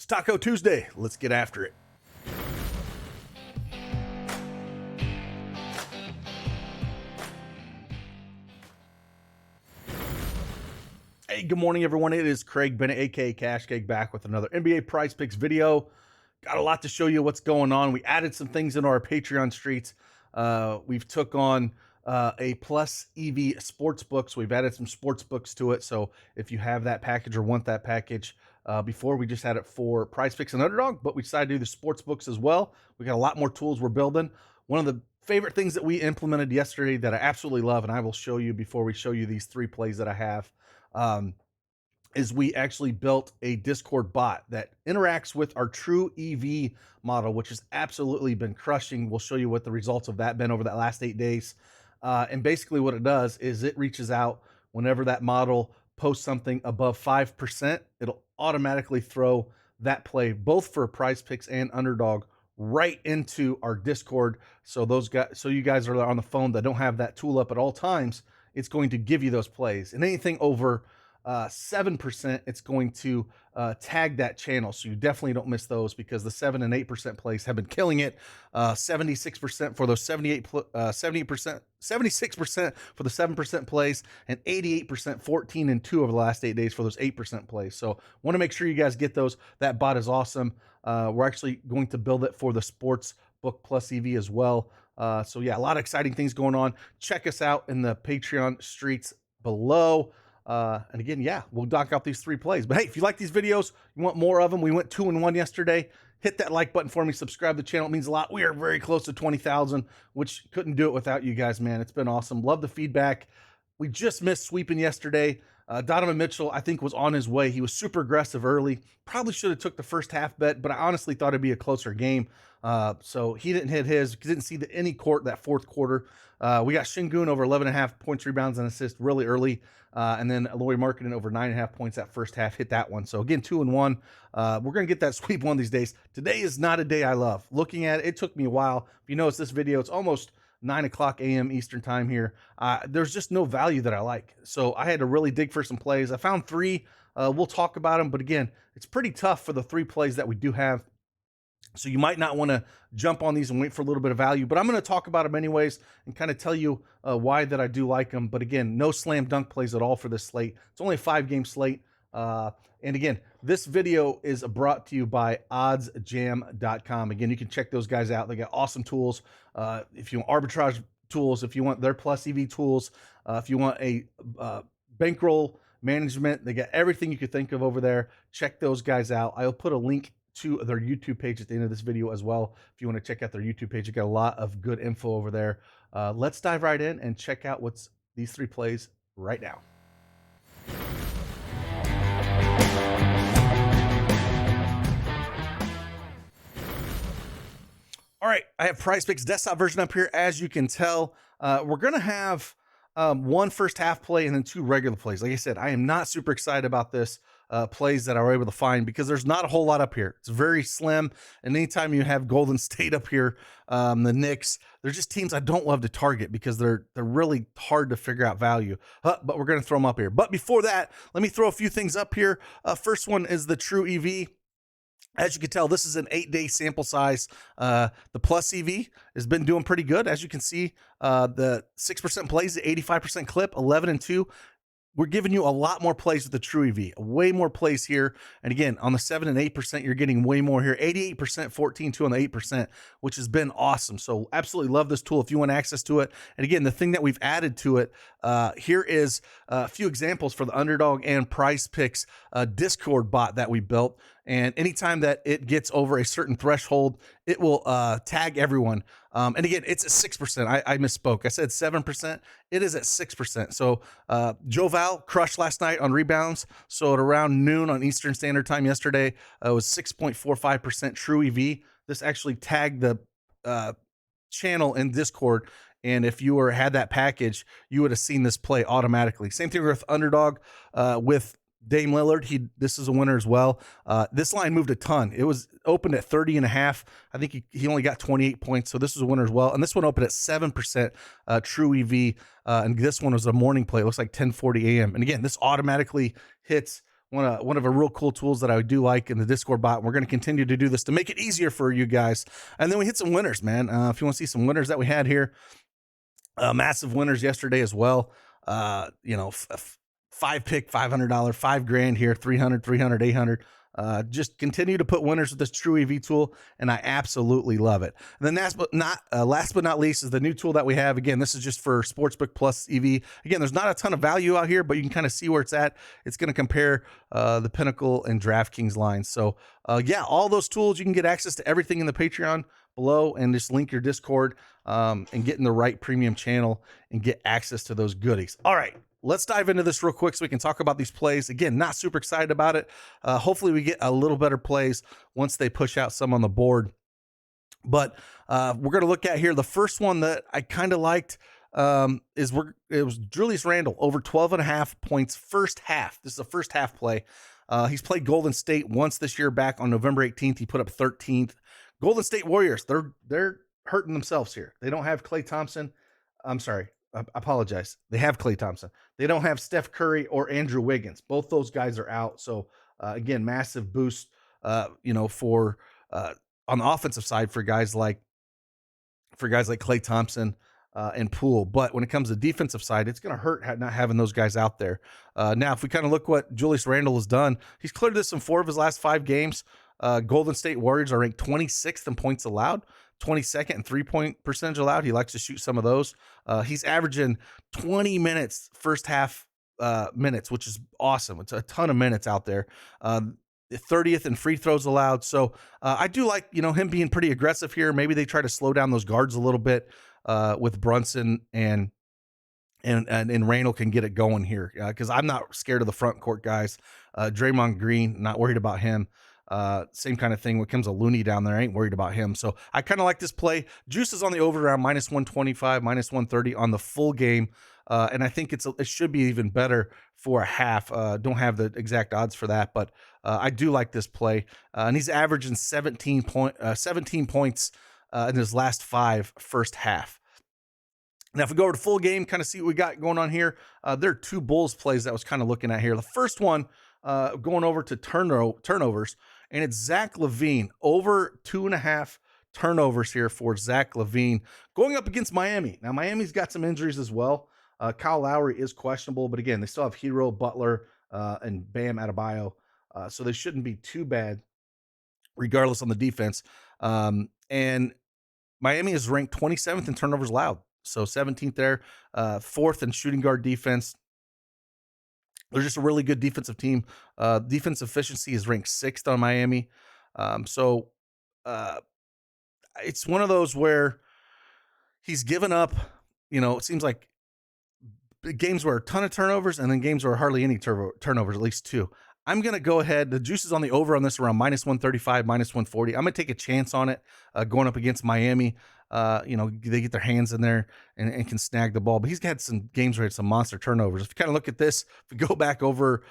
Taco Tuesday. Let's get after it. Hey, good morning, everyone. It is Craig Bennett, aka Cash Cake, back with another NBA Prize Picks video. Got a lot to show you what's going on. We added some things into our Patreon streets. We've took on a Plus EV sports book, so we've added some sports books to it. So if you have that package or want that package, before we just had it for Prize Picks and Underdog, but we decided to do the sports books as well. We got a lot more tools we're building. One of the favorite things that we implemented yesterday that I absolutely love, and I will show you before we show you these 3 plays that I have, is we actually built a Discord bot that interacts with our True EV model, which has absolutely been crushing. We'll show you what the results of that been over that last 8 days. And basically what it does is it reaches out whenever that model posts something above 5%, it'll automatically throw that play, both for Prize Picks and Underdog, right into our Discord. So you guys are on the phone that don't have that tool up at all times, it's going to give you those plays. And anything over 7%, it's going to tag that channel. So you definitely don't miss those, because the 7 and 8% plays have been killing it. 76% for those 76% for the 7% plays, and 88%, 14 and 2 over the last 8 days for those 8% plays. So want to make sure you guys get those. That bot is awesome. We're actually going to build it for the Sports Book Plus EV as well. So yeah, a lot of exciting things going on. Check us out in the Patreon streets below. And again, yeah, we'll knock out these 3 plays. But hey, if you like these videos, you want more of them, we went 2-1 yesterday. Hit that like button for me, subscribe to the channel. It means a lot. We are very close to 20,000, which couldn't do it without you guys, man. It's been awesome. Love the feedback. We just missed sweeping yesterday. Donovan Mitchell, I think, was on his way. He was super aggressive early. Probably should have took the first half bet, but I honestly thought it'd be a closer game. So he didn't hit his. Didn't see any court that fourth quarter. We got Şengün over 11.5 points, rebounds, and assists really early. And then Lauri Markkanen over 9.5 points that first half, hit that one. So again, 2-1. We're going to get that sweep one of these days. Today is not a day I love. Looking at it, it took me a while. If you notice this video, it's almost 9 o'clock a.m. Eastern time here. There's just no value that I like. So I had to really dig for some plays. I found 3. We'll talk about them. But again, it's pretty tough for the 3 plays that we do have. So you might not want to jump on these and wait for a little bit of value, but I'm going to talk about them anyways and kind of tell you why that I do like them. But again, no slam dunk plays at all for this slate. It's only a 5-game slate. And again, this video is brought to you by oddsjam.com. Again, you can check those guys out. They got awesome tools. If you want arbitrage tools, if you want their Plus EV tools, if you want a bankroll management, they got everything you could think of over there. Check those guys out. I'll put a link to their YouTube page at the end of this video as well. If you want to check out their YouTube page, you got a lot of good info over there. Let's dive right in and check out what's these 3 plays right now. All right, I have Prize Picks desktop version up here. As you can tell, we're going to have 1 first half play and then 2 regular plays. Like I said, I am not super excited about this plays that I were able to find, because there's not a whole lot up here. It's very slim. And anytime you have Golden State up here, the Knicks, they're just teams I don't love to target because they're really hard to figure out value. But we're going to throw them up here. But before that, let me throw a few things up here. First one is the True EV. As you can tell, this is an 8-day sample size. The Plus EV has been doing pretty good. As you can see, the 6% plays, the 85% clip, 11 and 2. We're giving you a lot more plays with the True EV, way more plays here. And again, on the 7 and 8%, you're getting way more here. 88%, 14, 2 on the 8%, which has been awesome. So absolutely love this tool if you want access to it. And again, the thing that we've added to it, here is a few examples for the Underdog and Prize Picks Discord bot that we built. And anytime that it gets over a certain threshold, it will tag everyone. And again, it's at 6%. I misspoke. I said 7%. It is at 6%. So Joe Val crushed last night on rebounds. So at around noon on Eastern Standard Time yesterday, it was 6.45% True EV. This actually tagged the channel in Discord. And if you had that package, you would have seen this play automatically. Same thing with Underdog with Dame Lillard. This is a winner as well. This line moved a ton. It was opened at 30.5. I think he only got 28 points. So this was a winner as well. And this one opened at 7% True EV. And this one was a morning play. It looks like 10:40 a.m. And again, this automatically hits one of the real cool tools that I do like in the Discord bot. We're going to continue to do this to make it easier for you guys. And then we hit some winners, man. If you want to see some winners that we had here, massive winners yesterday as well. Five pick, $500, $5,000 here, 300, 300, 800. Just continue to put winners with this True EV tool, and I absolutely love it. And then last but not least is the new tool that we have. Again, this is just for Sportsbook Plus EV. Again, there's not a ton of value out here, but you can kind of see where it's at. It's going to compare the Pinnacle and DraftKings lines. So yeah, all those tools, you can get access to everything in the Patreon below, and just link your Discord and get in the right premium channel and get access to those goodies. All right, let's dive into this real quick so we can talk about these plays. Again, not super excited about it. Hopefully we get a little better plays once they push out some on the board. But we're going to look at here. The first one that I kind of liked it was Julius Randle over 12.5 points first half. This is a first half play. He's played Golden State once this year back on November 18th. He put up 13th. Golden State Warriors, they're hurting themselves here. They don't have Klay Thompson. I'm sorry. I apologize. They have Klay Thompson. They don't have Steph Curry or Andrew Wiggins. Both those guys are out. So again, massive boost, for on the offensive side for guys like Klay Thompson and Poole. But when it comes to the defensive side, it's going to hurt not having those guys out there. Now, if we kind of look what Julius Randle has done, he's cleared this in 4 of his last 5 games. Golden State Warriors are ranked 26th in points allowed, 22nd in 3-point percentage allowed. He likes to shoot some of those. He's averaging 20 minutes first half minutes, which is awesome. It's a ton of minutes out there. 30th in free throws allowed. So I do like, him being pretty aggressive here. Maybe they try to slow down those guards a little bit with Brunson and Randall can get it going here because I'm not scared of the front court guys. Draymond Green, not worried about him. Same kind of thing when it comes to Looney down there. I ain't worried about him. So I kind of like this play. Juice is on the over around -125, -130 on the full game. And I think it should be even better for a half. Don't have the exact odds for that, but I do like this play. And he's averaging 17 points in his last 5 first half. Now, if we go over to full game, kind of see what we got going on here. There are 2 Bulls plays that I was kind of looking at here. The first one, going over to turnovers, and it's Zach LaVine over 2.5 turnovers here for Zach LaVine going up against Miami. Now, Miami's got some injuries as well. Kyle Lowry is questionable, but again, they still have Hero, Butler, and Bam Adebayo, so they shouldn't be too bad regardless on the defense. And Miami is ranked 27th in turnovers allowed, so 17th there, 4th in shooting guard defense. They're just a really good defensive team. Defense efficiency is ranked 6th on Miami. It's one of those where he's given up, it seems like games where a ton of turnovers and then games where hardly any turnovers, at least 2. I'm going to go ahead. The juice is on the over on this around -135, -140. I'm going to take a chance on it going up against Miami. They get their hands in there and can snag the ball. But he's had some games where it's some monster turnovers. If you kind of look at this, if we go back over,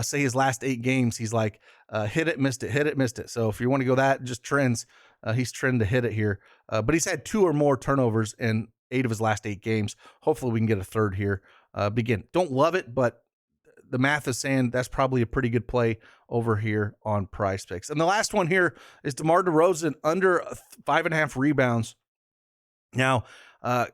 say, his last 8 games, he's like hit it, missed it, hit it, missed it. So if you want to go that, just trends, he's trending to hit it here. But he's had 2 or more turnovers in 8 of his last 8 games. Hopefully we can get a third here. Again, don't love it, but the math is saying that's probably a pretty good play over here on Prizepicks. And the last one here is DeMar DeRozan under 5.5 rebounds. Now,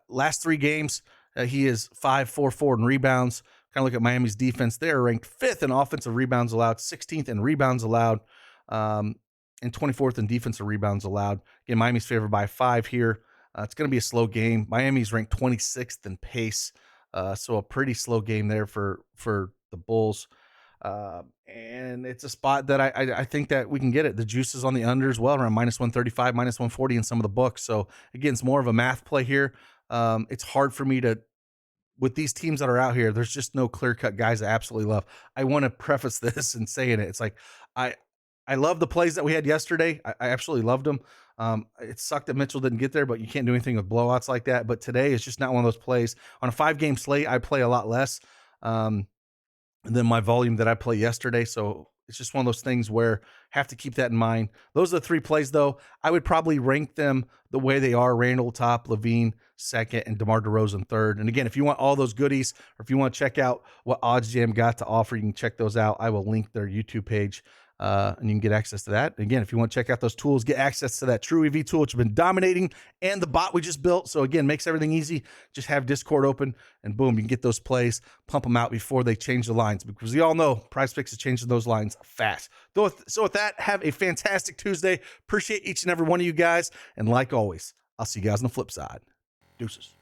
last 3 games, he is 5-4-4 in rebounds. Kind of look at Miami's defense. They're ranked 5th in offensive rebounds allowed, 16th in rebounds allowed, and 24th in defensive rebounds allowed. Again, Miami's favored by 5 here. It's going to be a slow game. Miami's ranked 26th in pace, so a pretty slow game there for the Bulls. And it's a spot that I think that we can get it. The juice is on the under as well, around -135, -140 in some of the books. So again, it's more of a math play here. It's hard for me to, with these teams that are out here, there's just no clear-cut guys I absolutely love. I want to preface this and saying it. It's like, I love the plays that we had yesterday. I absolutely loved them. It sucked that Mitchell didn't get there, but you can't do anything with blowouts like that. But today is just not one of those plays. On a 5-game slate, I play a lot less than my volume that I play yesterday. So It's just one of those things where have to keep that in mind. Those are the 3 plays, though. I would probably rank them the way they are: Randall top, Levine second, and DeMar DeRozan third. And again, if you want all those goodies, or if you want to check out what OddsJam got to offer, you can check those out. I will link their YouTube page, and you can get access to that. Again, if you want to check out those tools, get access to that True EV tool, which has been dominating, and the bot we just built. So again, makes everything easy. Just have Discord open, and boom, you can get those plays, pump them out before they change the lines, because we all know Prizepicks is changing those lines fast. So with that, have a fantastic Tuesday. Appreciate each and every one of you guys, and like always, I'll see you guys on the flip side. Deuces.